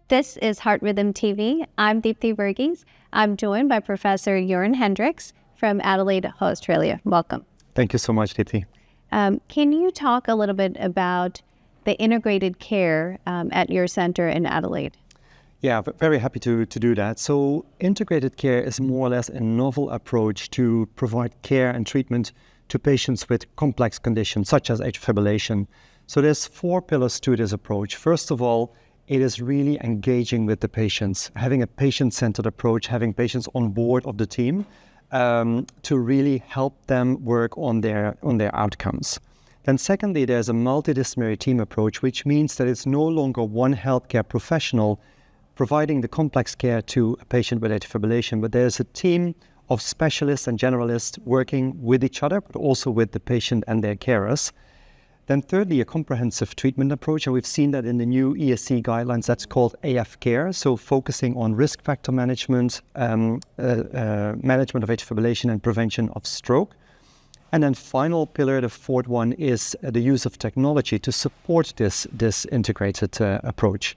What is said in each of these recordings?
This is Heart Rhythm TV. I'm Deepthy Varghese. I'm joined by Professor Jeroen Hendriks from Adelaide, Australia. Welcome. Thank you so much, Deepthy. Can you talk a little bit about the integrated care at your center in Adelaide? Yeah, very happy to do that. So integrated care is more or less a novel approach to provide care and treatment to patients with complex conditions such as atrial fibrillation. So there's 4 pillars to this approach. First of all, it is really engaging with the patients, having a patient-centered approach, having patients on board of the team to really help them work on their outcomes. Then secondly, there's a multidisciplinary team approach, which means that it's no longer one healthcare professional providing the complex care to a patient with atrial fibrillation, but there's a team of specialists and generalists working with each other, but also with the patient and their carers. Then thirdly, a comprehensive treatment approach, and we've seen that in the new ESC guidelines, that's called AF care, so focusing on risk factor management, management of atrial fibrillation and prevention of stroke. And then final pillar, the fourth one, is the use of technology to support this integrated approach.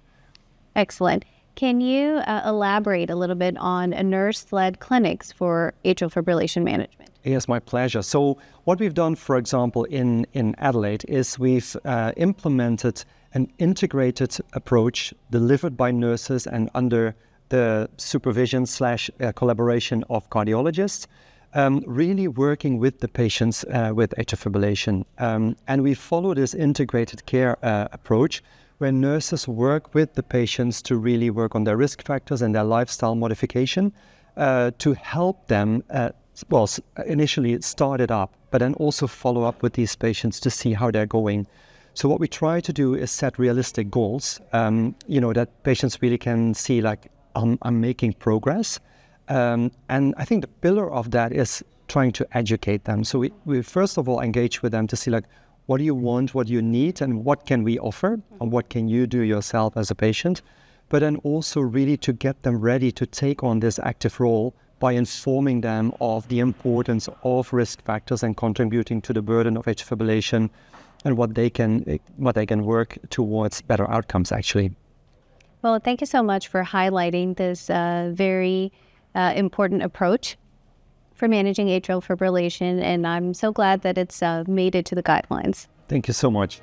Excellent. Can you elaborate a little bit on nurse-led clinics for atrial fibrillation management? Yes, my pleasure. So what we've done, for example, in Adelaide is we've implemented an integrated approach delivered by nurses and under the supervision / collaboration of cardiologists, really working with the patients with atrial fibrillation. And we follow this integrated care approach where nurses work with the patients to really work on their risk factors and their lifestyle modification to help them, initially start it up, but then also follow up with these patients to see how they're going. So what we try to do is set realistic goals, that patients really can see, like, I'm making progress. And I think the pillar of that is trying to educate them. So we first of all engage with them to see, like, what do you want, what do you need, and what can we offer, and what can you do yourself as a patient? But then also really to get them ready to take on this active role by informing them of the importance of risk factors and contributing to the burden of atrial fibrillation and what they can work towards better outcomes, actually. Well, thank you so much for highlighting this very important approach for managing atrial fibrillation, and I'm so glad that it's made it to the guidelines. Thank you so much.